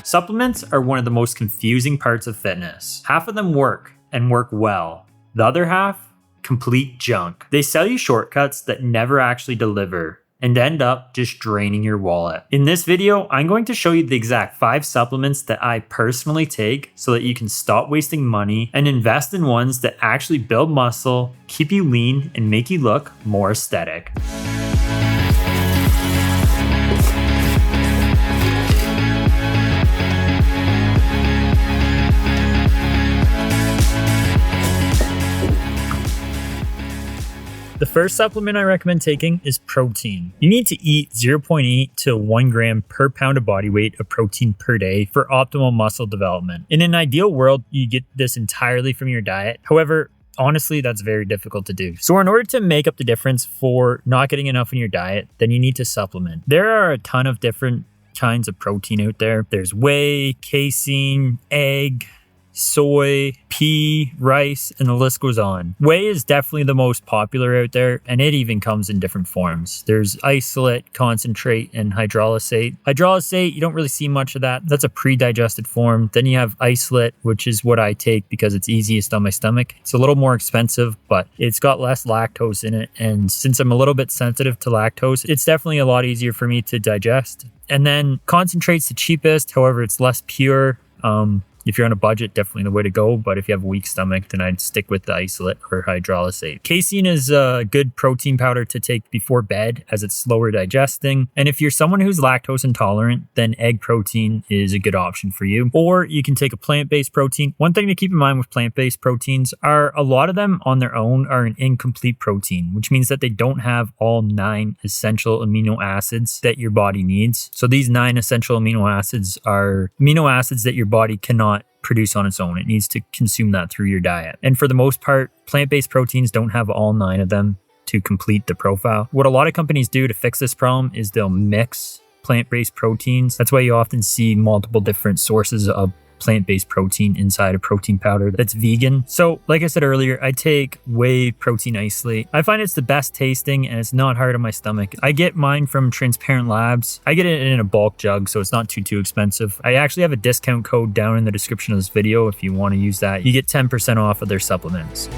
Supplements are one of the most confusing parts of fitness. Half of them work, and work well. The other half, complete junk. They sell you shortcuts that never actually deliver and end up just draining your wallet. In this video, I'm going to show you the exact 5 supplements that I personally take so that you can stop wasting money and invest in ones that actually build muscle, keep you lean, and make you look more aesthetic. The first supplement I recommend taking is protein. You need to eat 0.8 to 1 gram per pound of body weight of protein per day for optimal muscle development. In an ideal world, you get this entirely from your diet. However, honestly, that's very difficult to do. So in order to make up the difference for not getting enough in your diet, then you need to supplement. There are a ton of different kinds of protein out there. There's whey, casein, egg, soy, pea, rice, and the list goes on. Whey is definitely the most popular out there, and it even comes in different forms. There's isolate, concentrate, and hydrolysate. Hydrolysate, you don't really see much of that. That's a pre-digested form. Then you have isolate, which is what I take because it's easiest on my stomach. It's a little more expensive, but it's got less lactose in it. And since I'm a little bit sensitive to lactose, it's definitely a lot easier for me to digest. And then concentrate's the cheapest. However, it's less pure. If you're on a budget, definitely the way to go. But if you have a weak stomach, then I'd stick with the isolate or hydrolysate. Casein is a good protein powder to take before bed as it's slower digesting. And if you're someone who's lactose intolerant, then egg protein is a good option for you. Or you can take a plant-based protein. One thing to keep in mind with plant-based proteins are a lot of them on their own are an incomplete protein, which means that they don't have all 9 essential amino acids that your body needs. So these 9 essential amino acids are amino acids that your body cannot produce on its own. It needs to consume that through your diet. And for the most part, plant-based proteins don't have all 9 of them to complete the profile. What a lot of companies do to fix this problem is they'll mix plant-based proteins. That's why you often see multiple different sources of plant-based protein inside a protein powder that's vegan. So like I said earlier, I take whey protein isolate. I find it's the best tasting and it's not hard on my stomach. I get mine from Transparent Labs. I get it in a bulk jug, so it's not too expensive. I actually have a discount code down in the description of this video. If you want to use that, you get 10% off of their supplements.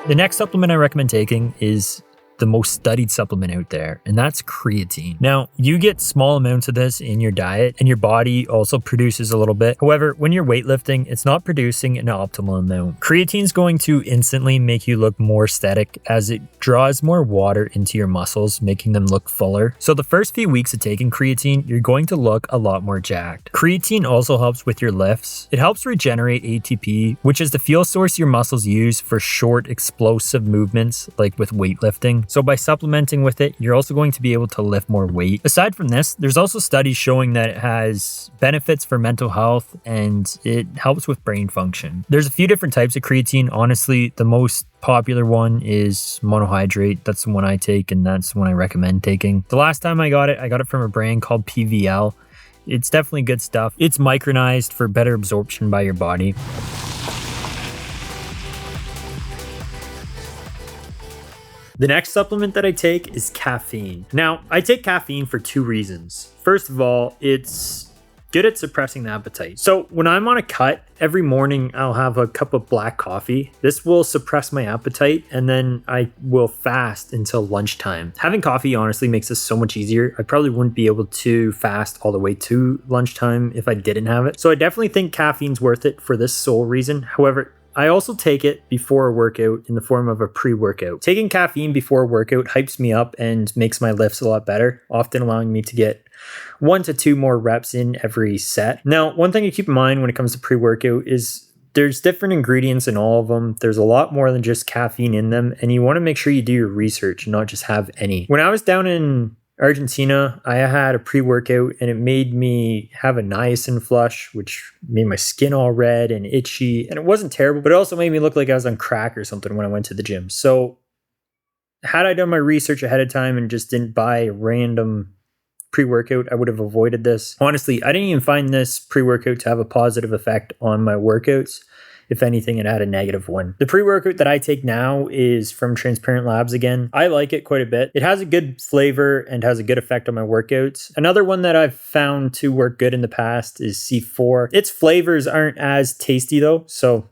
The next supplement I recommend taking is the most studied supplement out there, and that's creatine. Now, you get small amounts of this in your diet, and your body also produces a little bit. However, when you're weightlifting, it's not producing an optimal amount. Creatine is going to instantly make you look more aesthetic as it draws more water into your muscles, making them look fuller. So the first few weeks of taking creatine, you're going to look a lot more jacked. Creatine also helps with your lifts. It helps regenerate ATP, which is the fuel source your muscles use for short, explosive movements, like with weightlifting. So by supplementing with it, you're also going to be able to lift more weight. Aside from this, there's also studies showing that it has benefits for mental health and it helps with brain function. There's a few different types of creatine. Honestly, the most popular one is monohydrate. That's the one I take, and that's the one I recommend taking. The last time I got it from a brand called PVL. It's definitely good stuff. It's micronized for better absorption by your body. The next supplement that I take is caffeine. Now, I take caffeine for 2 reasons. First of all, it's good at suppressing the appetite. So when I'm on a cut, every morning I'll have a cup of black coffee. This will suppress my appetite, and then I will fast until lunchtime. Having coffee honestly makes this so much easier. I probably wouldn't be able to fast all the way to lunchtime if I didn't have it. So I definitely think caffeine's worth it for this sole reason. However, I also take it before a workout in the form of a pre-workout. Taking caffeine before a workout hypes me up and makes my lifts a lot better, often allowing me to get 1 to 2 more reps in every set. Now, one thing to keep in mind when it comes to pre-workout is there's different ingredients in all of them. There's a lot more than just caffeine in them, and you want to make sure you do your research and not just have any. When I was down in Argentina, I had a pre-workout and it made me have a niacin flush, which made my skin all red and itchy. And it wasn't terrible, but it also made me look like I was on crack or something when I went to the gym. So had I done my research ahead of time and just didn't buy a random pre-workout, I would have avoided this. Honestly, I didn't even find this pre-workout to have a positive effect on my workouts. If anything, it had a negative one. The pre-workout that I take now is from Transparent Labs again. I like it quite a bit. It has a good flavor and has a good effect on my workouts. Another one that I've found to work good in the past is C4. Its flavors aren't as tasty though, so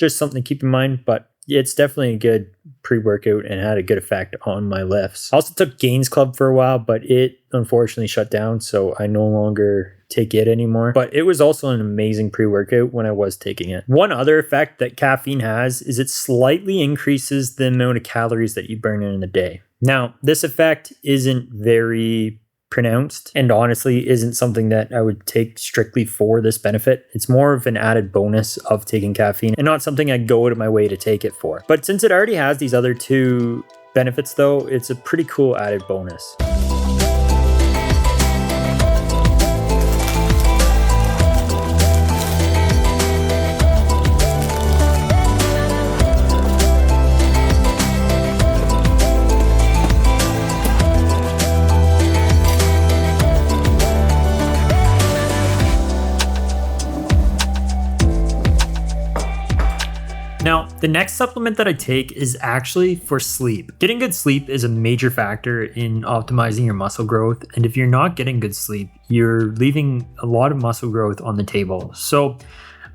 just something to keep in mind, but it's definitely a good pre-workout and had a good effect on my lifts. I also took Gains Club for a while, but it unfortunately shut down, so I no longer take it anymore. But it was also an amazing pre-workout when I was taking it. One other effect that caffeine has is it slightly increases the amount of calories that you burn in a day. Now, this effect isn't very pronounced and honestly isn't something that I would take strictly for this benefit. It's more of an added bonus of taking caffeine and not something I'd go out of my way to take it for. But since it already has these other 2 benefits though, it's a pretty cool added bonus. Now, the next supplement that I take is actually for sleep. Getting good sleep is a major factor in optimizing your muscle growth, and if you're not getting good sleep, you're leaving a lot of muscle growth on the table. So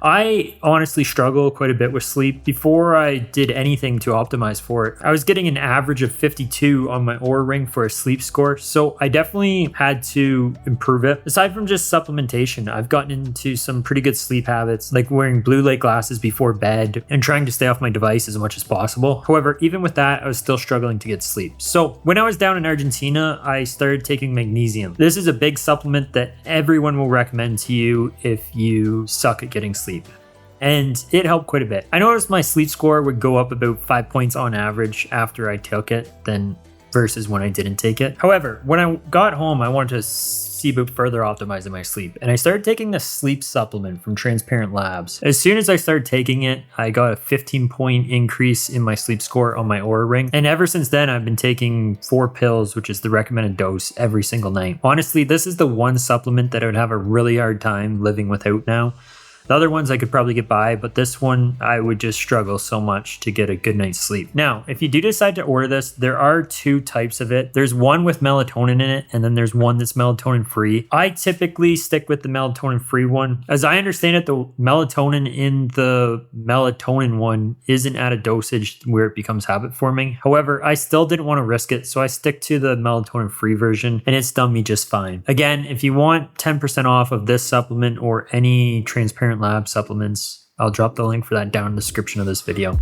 I honestly struggle quite a bit with sleep. Before I did anything to optimize for it, I was getting an average of 52 on my Oura Ring for a sleep score, so I definitely had to improve it. Aside from just supplementation, I've gotten into some pretty good sleep habits, like wearing blue light glasses before bed and trying to stay off my device as much as possible. However, even with that, I was still struggling to get sleep. So when I was down in Argentina, I started taking magnesium. This is a big supplement that everyone will recommend to you if you suck at getting sleep. And it helped quite a bit. I noticed my sleep score would go up about 5 points on average after I took it than versus when I didn't take it. However, when I got home, I wanted to see about further optimizing my sleep. And I started taking the sleep supplement from Transparent Labs. As soon as I started taking it, I got a 15-point increase in my sleep score on my Oura Ring. And ever since then, I've been taking 4 pills, which is the recommended dose, every single night. Honestly, this is the one supplement that I would have a really hard time living without now. The other ones I could probably get by, but this one I would just struggle so much to get a good night's sleep. Now, if you do decide to order this, there are 2 types of it. There's one with melatonin in it, and then there's one that's melatonin free. I typically stick with the melatonin free one. As I understand it, the melatonin in the melatonin one isn't at a dosage where it becomes habit forming. However, I still didn't want to risk it, so I stick to the melatonin free version, and it's done me just fine. Again, if you want 10% off of this supplement or any Transparent Lab supplements, I'll drop the link for that down in the description of this video.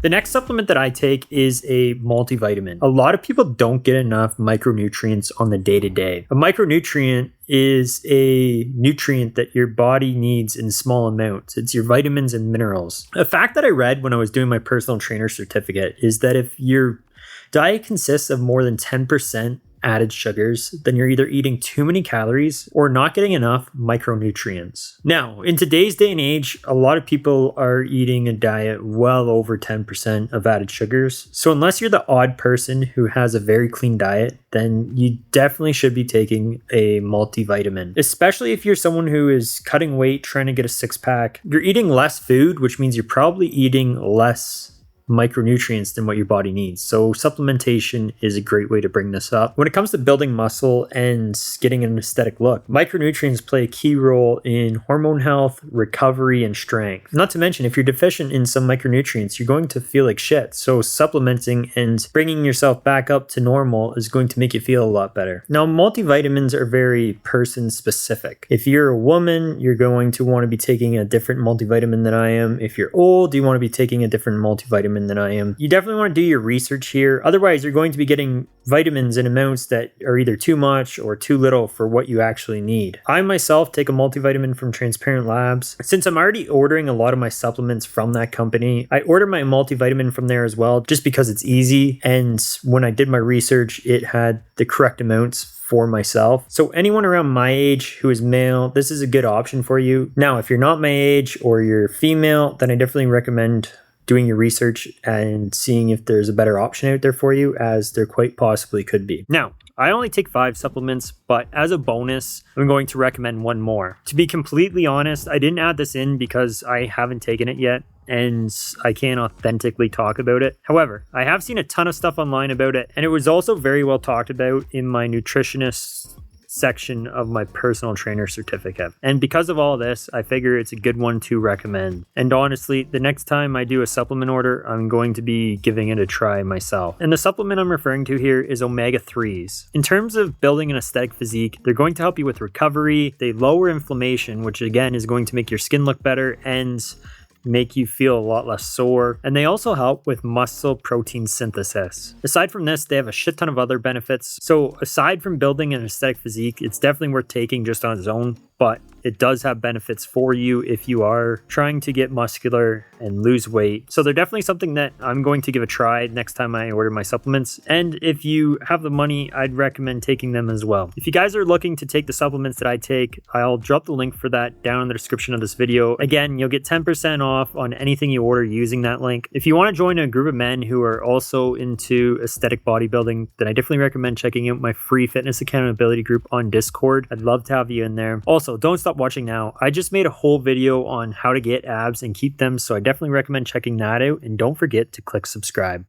The next supplement that I take is a multivitamin. A lot of people don't get enough micronutrients on the day-to-day. A micronutrient is a nutrient that your body needs in small amounts. It's your vitamins and minerals. A fact that I read when I was doing my personal trainer certificate is that if your diet consists of more than 10% added sugars, then you're either eating too many calories or not getting enough micronutrients. Now, in today's day and age, a lot of people are eating a diet well over 10% of added sugars. So unless you're the odd person who has a very clean diet, then you definitely should be taking a multivitamin. Especially if you're someone who is cutting weight, trying to get a six-pack. You're eating less food, which means you're probably eating less micronutrients than what your body needs. So supplementation is a great way to bring this up. When it comes to building muscle and getting an aesthetic look, micronutrients play a key role in hormone health, recovery, and strength. Not to mention, if you're deficient in some micronutrients, you're going to feel like shit. So supplementing and bringing yourself back up to normal is going to make you feel a lot better. Now, multivitamins are very person specific. If you're a woman, you're going to want to be taking a different multivitamin than I am. If you're old, you want to be taking a different multivitamin than I am. You definitely want to do your research here. Otherwise, you're going to be getting vitamins in amounts that are either too much or too little for what you actually need. I myself take a multivitamin from Transparent Labs. Since I'm already ordering a lot of my supplements from that company, I order my multivitamin from there as well, just because it's easy. And when I did my research, it had the correct amounts for myself. So anyone around my age who is male, this is a good option for you. Now, if you're not my age or you're female, then I definitely recommend doing your research and seeing if there's a better option out there for you, as there quite possibly could be. Now, I only take 5 supplements, but as a bonus, I'm going to recommend one more. To be completely honest, I didn't add this in because I haven't taken it yet and I can't authentically talk about it. However, I have seen a ton of stuff online about it, and it was also very well talked about in my nutritionist section of my personal trainer certificate. And because of all this, I figure it's a good one to recommend. And honestly, the next time I do a supplement order, I'm going to be giving it a try myself. And the supplement I'm referring to here is omega-3s. In terms of building an aesthetic physique, they're going to help you with recovery. They lower inflammation, which again is going to make your skin look better and make you feel a lot less sore. And they also help with muscle protein synthesis. Aside from this, they have a shit ton of other benefits. So aside from building an aesthetic physique, it's definitely worth taking just on its own, but it does have benefits for you if you are trying to get muscular and lose weight. So they're definitely something that I'm going to give a try next time I order my supplements. And if you have the money, I'd recommend taking them as well. If you guys are looking to take the supplements that I take, I'll drop the link for that down in the description of this video. Again, you'll get 10% off on anything you order using that link. If you want to join a group of men who are also into aesthetic bodybuilding, then I definitely recommend checking out my free fitness accountability group on Discord. I'd love to have you in there. Also, don't stop watching now. I just made a whole video on how to get abs and keep them, so I definitely recommend checking that out, and don't forget to click subscribe.